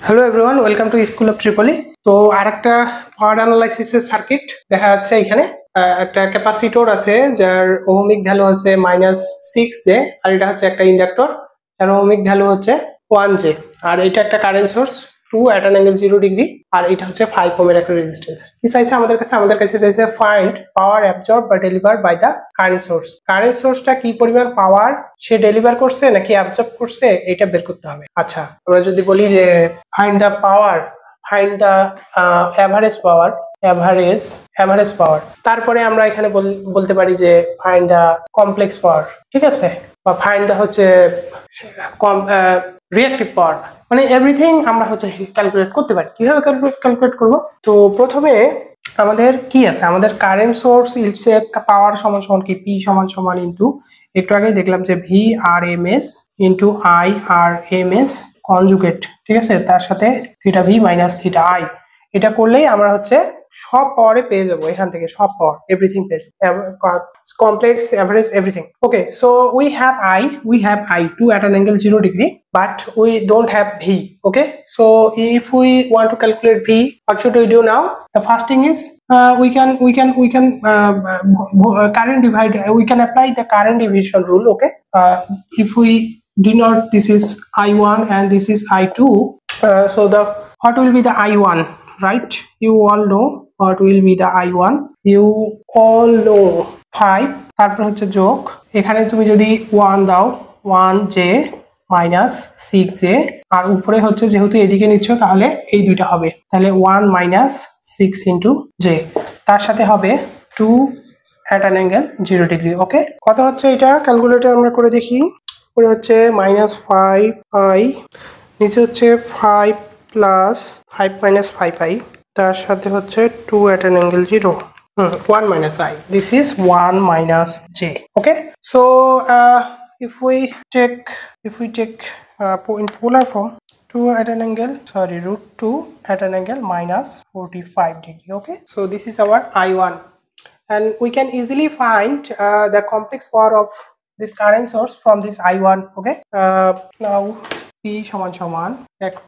Hello everyone, welcome to school of Tripoli. তো আরেকটা পাওয়ার অ্যানালাইসিসের circuit দেখা যাচ্ছে এখানে। একটা ক্যাপাসিটর আছে যার ওহমিক ভ্যালু আছে -6J, আর এটা হচ্ছে একটা ইন্ডাক্টর যার ওহমিক ভ্যালু হচ্ছে 1J, আর এটা একটা current source 2 at an angle 0 degree, আর এটা হচ্ছে 5 ওহমের একটা রেজিস্ট্যান্স। কি চাইছে আমাদের কাছে চাইছে ফাইন্ড পাওয়ার অ্যাবজর্ব বা deliver by the current source. Current সোর্সটা কি পরিমাণ পাওয়ার সে ডেলিভার করছে নাকি অ্যাবজর্ব করছে এটা বের করতে হবে। আচ্ছা, আমরা যদি বলি যে find the power, find the average power, average power, তারপরে আমরা এখানে বলতে পারি যে find the complex power, ঠিক আছে, বা find the হচ্ছে reactive power, মানে এভরিথিং আমরা হচ্ছে ক্যালকুলেট করতে পারি। কিভাবে ক্যালকুলেট করব? তো প্রথমে আমাদের কি আছে, আমাদের কারেন্ট সোর্স ইলসেপ পাওয়ার সমান সমান কি, পি সমান সমান ইনটু, একটু আগে দেখলাম যে V R M S into I R M S conjugate, ঠিক আছে, তার সাথে theta V minus theta I. এটা করলেই আমরা হচ্ছে সব পাওয়ারে পেয়ে যাবো, এখান থেকে সব পাওয়ার এভরিথিং পেয়ে যাবো, complex, average, everything. Okay, so we have I 2 at an angle 0 degree, but we don't have V. Okay, so if we want to calculate V, what should we do now? The first thing is we can current divide, we can apply the current division rule. Okay, if we denote this is I1 and this is I2, so the what will be the I1, right? You all know what will be the I1, you all know 5, তারপর হচ্ছে যোগ, এখানে তুমি যদি 1 দাও 1J minus 6J, আর উপরে হচ্ছে যেহেতু এদিকে নিচ্ছ তাহলে এই দুইটা হবে, তাহলে 1 মাইনাস 6 ইন্টু J, তার সাথে হবে 2 at an angle 0 degree. Okay, কত হচ্ছে এটা ক্যালকুলেটর আমরা করে দেখি। উপরে হচ্ছে -5i, নিচে হচ্ছে 5 প্লাস 5 মাইনাস 5i, তার সাথে হচ্ছে 2 at an angle 0, 1 minus I, this is 1 minus J. Okay, so if we take in polar form, 2 at an angle, sorry, root 2 at an angle minus 45 degree. Okay, so this is our I1, and we can easily find the complex power of this current source from this I1. Okay, now P সমান সমান দেখো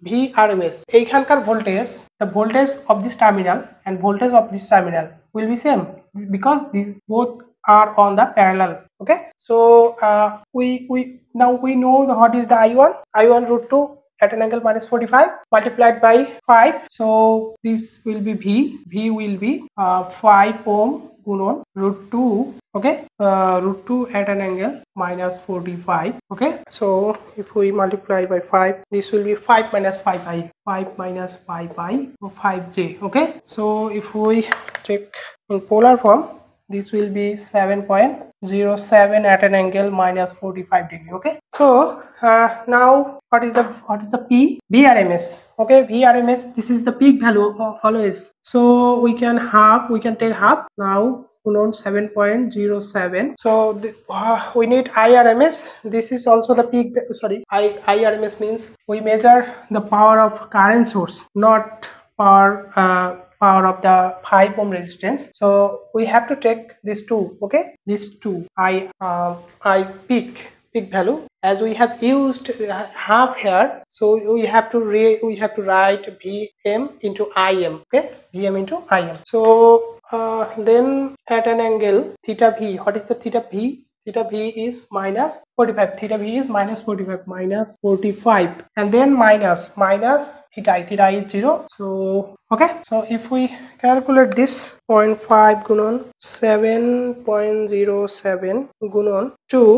V RMS, এইখানকার voltage, the voltage of this terminal and voltage of this terminal will be same because these both are on the parallel. Okay, so we know what is the I1 root 2 at an angle minus 45 multiplied by 5, so this will be V will be 5 ohm গুণন root 2. Okay, root 2 at an angle minus 45. Okay, so if we multiply by 5, this will be 5 minus 5i, 5 minus 5i, 5J. Okay, so if we take in polar form, this will be 7.07 at an angle minus 45 degree. Okay, so now what is the P? VRMS. Okay, VRMS, this is the peak value always, so we can take half now, 7.07, so we need IRMS. This is also the peak, sorry, IRMS means we measure the power of current source, not power of the 5 ohm resistance, so we have to take this two. Okay, this two I peak value, as we have used half here, so we have to write Vm into Im. Okay, Vm into Im. So then at an angle theta V, what is the theta V? Theta V is minus 45. Theta V is minus 45, and then minus theta I is 0. So okay, so if we calculate this, 0.5 গুণন 7.07 গুণন 2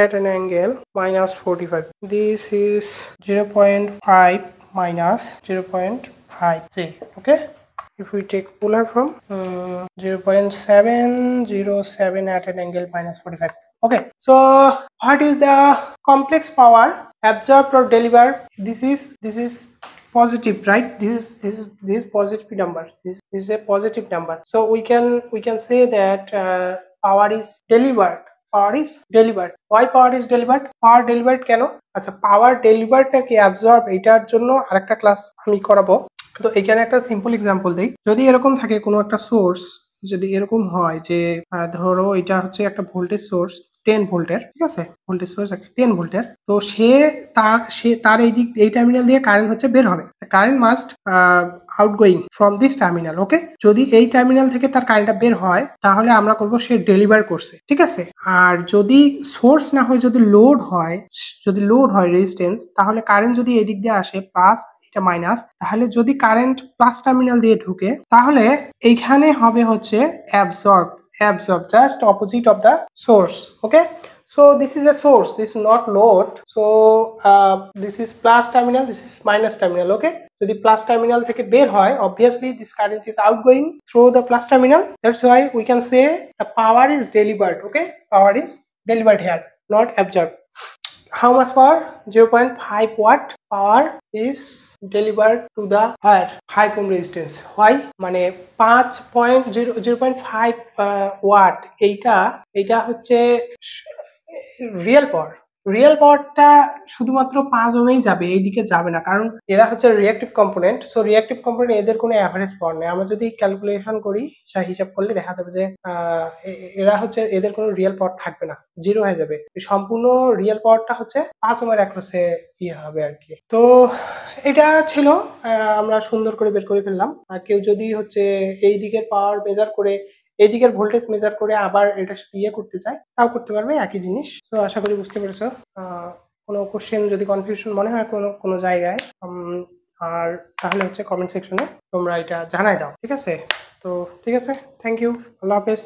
at an angle minus 45, this is 0.5 minus 0.5J. Okay, if we take polar form, 0.707 at an angle minus 45. Okay, so what is the complex power absorbed or delivered? This is positive, right? This is positive number. This is a positive number, so we can say that power is delivered. Why power is delivered? Power delivered কেন? আচ্ছা, power delivered নাকি absorb, এটার জন্য আরেকটা class আমি করাবো। তো এখানে একটা সিম্পল এক্সাম্পল দেই, যদি এরকম থাকে কোনো একটা সোর্স, যদি এরকম হয় যে ধরো এটা হচ্ছে একটা ভোল্টেজ সোর্স, 10 ভোল্টের, ঠিক আছে, ভোল্টেজ সোর্স একটা 10 ভোল্টের। তো তার এই টার্মিনাল দিয়ে কারেন্ট হচ্ছে বের হবে, current must outgoing from this terminal. Okay, যদি এই টার্মিনাল থেকে তার কারেন্টটা বের হয় তাহলে আমরা করব সে ডেলিভার করছে, ঠিক আছে। আর যদি সোর্স না হয়, যদি লোড হয় রেজিস্ট্যান্স, তাহলে কারেন্ট যদি এই দিক দিয়ে আসে প্লাস, এটা মাইনাস, তাহলে যদি কারেন্ট প্লাস টার্মিনাল দিয়ে ঢুকে তাহলে এইখানে হবে হচ্ছে absorb just opposite of the source. Okay, so this is a source, this is not load. So this is plus terminal, this is minus terminal. Okay, যদি প্লাস টার্মিনাল থেকে বের হয়, obviously this current is outgoing through the plus terminal. That's why we can say the power is delivered. Okay, power is delivered here, not absorbed. How much power? 0.5 watt power is delivered to the wire, 5 ohm resistance. Why? মানে 0.5 watt, এইটা হচ্ছে real পাওয়ারটা শুধুমাত্র 5 ওহমেই যাবে, এইদিকে যাবে না, কারণ এরা হচ্ছে reactive component. So reactive component এদের কোনো অ্যাভারেজ পাওয়ার নেই। আমরা যদি ক্যালকুলেশন করি, হিসাব করলে দেখা যাবে যে এরা হচ্ছে, এদের কোনো রিয়েল পাওয়ার থাকবে না, জিরো হয়ে যাবে। সম্পূর্ণ রিয়েল পাওয়ারটা হচ্ছে 5 ওহমের অ্যাক্রসে হবে আর কি। তো এটা ছিল, আমরা সুন্দর করে বের করে ফেললাম। আর কেউ যদি হচ্ছে এই দিকের পাওয়ার মেজার করে, এই দিকের ভোল্টেজ মেজার করে আবার এটা করতে চায়, তাও করতে পারবে, একই জিনিস। তো আশা করি বুঝতে পেরেছো। কোনো কোশ্চেন যদি কনফিউশন মনে হয় কোনো জায়গায়, আর তাহলে হচ্ছে কমেন্ট সেকশনে তোমরা এটা জানাই দাও, ঠিক আছে। তো ঠিক আছে, থ্যাংক ইউ, আল্লাহ হাফেজ।